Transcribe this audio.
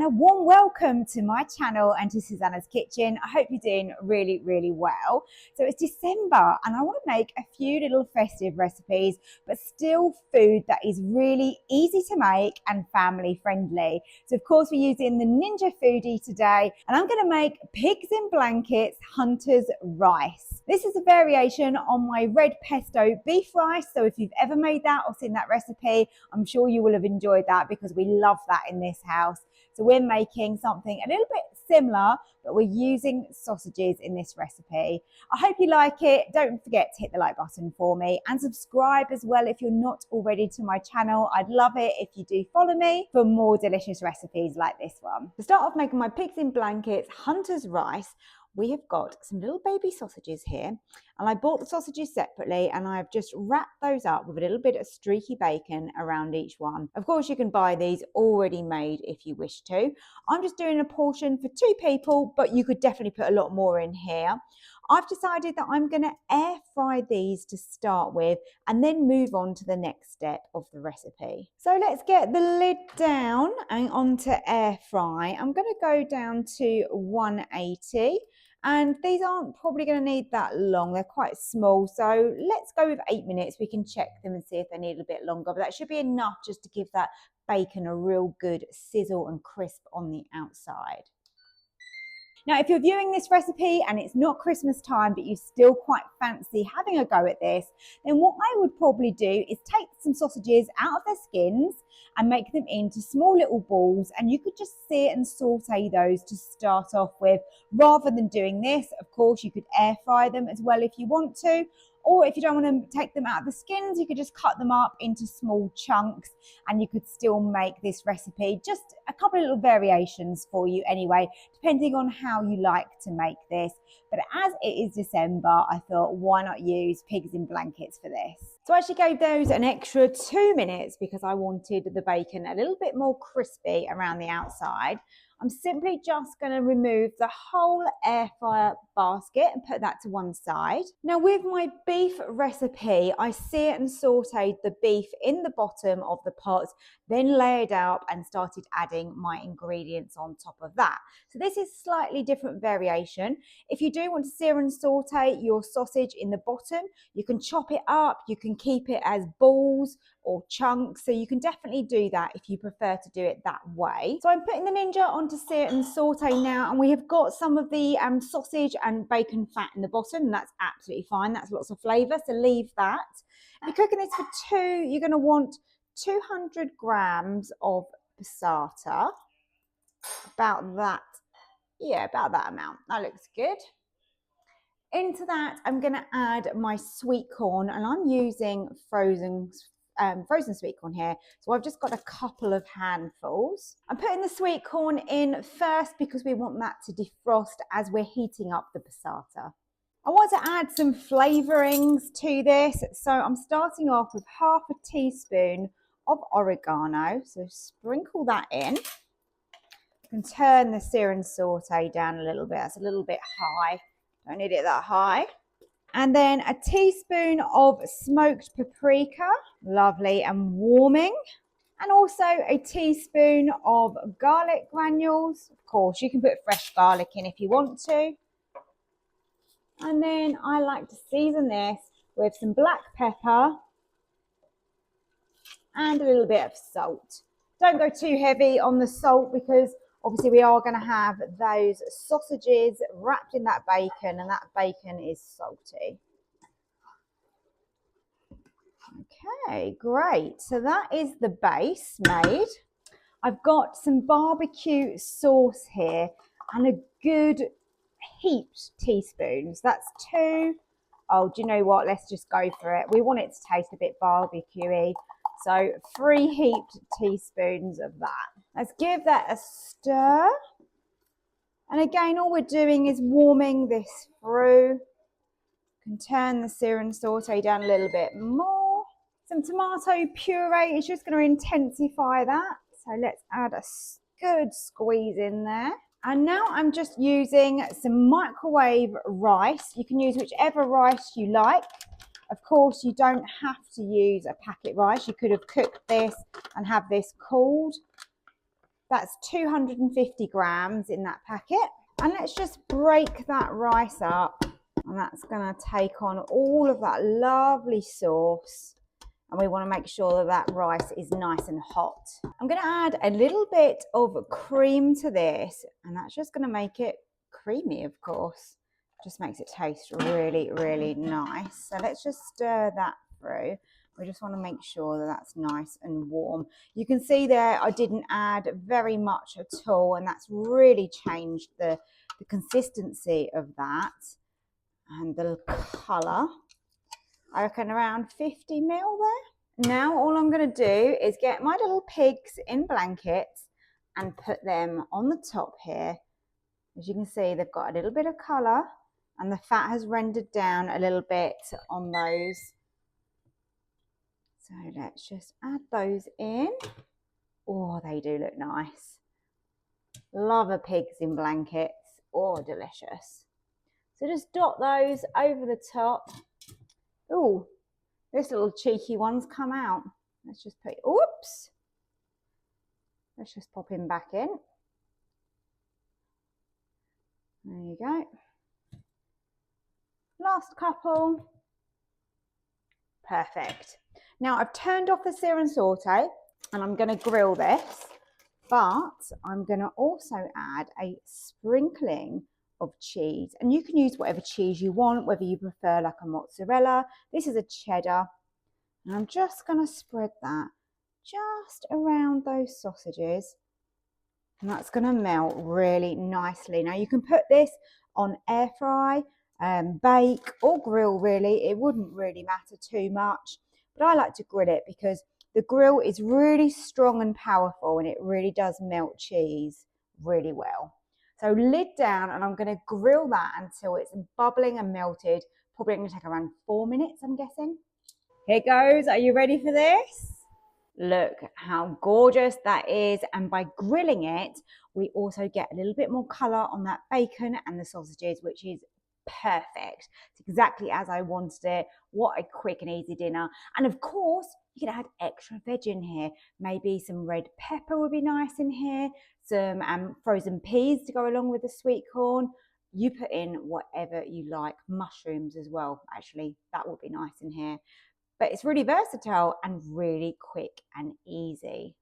and a warm welcome to my channel and to Susannah's Kitchen. I hope you're doing really well. So it's December and I want to make a few little festive recipes, but still food that is really easy to make and family friendly. So of course we're using the Ninja Foodi today, and I'm going to make pigs in blankets hunter's rice. This is a variation on my red pesto beef rice. So if you've ever made that or seen that recipe, I'm sure you will have enjoyed that because we love that in this house. So we're making something a little bit similar, but we're using sausages in this recipe. I hope you like it. Don't forget to hit the like button for me and subscribe as well if you're not already to my channel. I'd love it if you do follow me for more delicious recipes like this one. To start off making my pigs in blankets hunter's rice, we have got some little baby sausages here, and I bought the sausages separately and I've just wrapped those up with a little bit of streaky bacon around each one. Of course you can buy these already made if you wish to. I'm just doing a portion for 2 people, but you could definitely put a lot more in here. I've decided that I'm going to air fry these to start with and then move on to the next step of the recipe. So let's get the lid down and onto air fry. I'm going to go down to 180. And these aren't probably going to need that long. They're quite small. So let's go with 8 minutes. We can check them and see if they need a bit longer. But that should be enough just to give that bacon a real good sizzle and crisp on the outside. Now, if you're viewing this recipe and it's not Christmas time, but you still quite fancy having a go at this, then what I would probably do is take some sausages out of their skins and make them into small little balls, and you could just sear and saute those to start off with. Rather than doing this, of course, you could air fry them as well if you want to. Or if you don't want to take them out of the skins, you could just cut them up into small chunks and you could still make this recipe. Just a couple of little variations for you anyway, depending on how you like to make this. But as it is December, I thought, why not use pigs in blankets for this? So I actually gave those an extra 2 minutes because I wanted the bacon a little bit more crispy around the outside. I'm simply just going to remove the whole air fryer basket and put that to one side. Now with my beef recipe, I seared and sauteed the beef in the bottom of the pot, then layered out and started adding my ingredients on top of that. So this is slightly different variation. If you do want to sear and saute your sausage in the bottom, you can chop it up, you can keep it as balls or chunks, so you can definitely do that if you prefer to do it that way. So I'm putting the Ninja onto sear and saute now, and we have got some of the sausage and bacon fat in the bottom, and that's absolutely fine. That's lots of flavour, so leave that. If you're cooking this for 2, you're going to want 200 grams of passata, about that, yeah, about that amount. That looks good. Into that, I'm going to add my sweet corn, and I'm using frozen sweet corn here, so I've just got a couple of handfuls. I'm putting the sweet corn in first because we want that to defrost as we're heating up the passata. I want to add some flavourings to this, so I'm starting off with half a teaspoon of oregano, so sprinkle that in. You can turn the sear and saute down a little bit. That's a little bit high, don't need it that high. And then a teaspoon of smoked paprika, lovely and warming. And also a teaspoon of garlic granules. Of course, you can put fresh garlic in if you want to. And then I like to season this with some black pepper and a little bit of salt. Don't go too heavy on the salt because obviously we are going to have those sausages wrapped in that bacon, and that bacon is salty. Okay, great. So that is the base made. I've got some barbecue sauce here and a good heaped teaspoons. That's 2. Oh, do you know what? Let's just go for it. We want it to taste a bit barbecue-y. So 3 heaped teaspoons of that. Let's give that a stir. And again, all we're doing is warming this through. You can turn the sear and saute down a little bit more. Some tomato puree is just going to intensify that. So let's add a good squeeze in there. And now I'm just using some microwave rice. You can use whichever rice you like. Of course, you don't have to use a packet rice. You could have cooked this and have this cooled. That's 250 grams in that packet. And let's just break that rice up. And that's going to take on all of that lovely sauce. And we want to make sure that that rice is nice and hot. I'm going to add a little bit of cream to this, and that's just going to make it creamy, of course. Just makes it taste really, really nice. So let's just stir that through. We just want to make sure that that's nice and warm. You can see there I didn't add very much at all, and that's really changed the consistency of that and the colour. I reckon around 50 ml there. Now all I'm going to do is get my little pigs in blankets and put them on the top here. As you can see, they've got a little bit of colour and the fat has rendered down a little bit on those. So let's just add those in. Oh, they do look nice. Love a pigs in blankets. Oh, delicious. So just dot those over the top. Oh, this little cheeky one's come out. Let's just put, oops. Let's just pop him back in. There you go. Last couple. Perfect. Now I've turned off the SEAR and SAUTE and I'm going to grill this, but I'm going to also add a sprinkling of cheese, and you can use whatever cheese you want, whether you prefer like a mozzarella. This is a cheddar, and I'm just going to spread that just around those sausages, and that's going to melt really nicely. Now you can put this on air fry, bake or grill, really. It wouldn't really matter too much, but I like to grill it because the grill is really strong and powerful and it really does melt cheese really well. So lid down, and I'm going to grill that until it's bubbling and melted. Probably going to take around 4 minutes, I'm guessing. Here goes. Are you ready for this? Look how gorgeous that is. And by grilling it, we also get a little bit more colour on that bacon and the sausages, which is perfect. It's exactly as I wanted it. What a quick and easy dinner. And of course, you can add extra veg in here. Maybe some red pepper would be nice in here. Some frozen peas to go along with the sweet corn. You put in whatever you like. Mushrooms as well, actually. That would be nice in here. But it's really versatile and really quick and easy.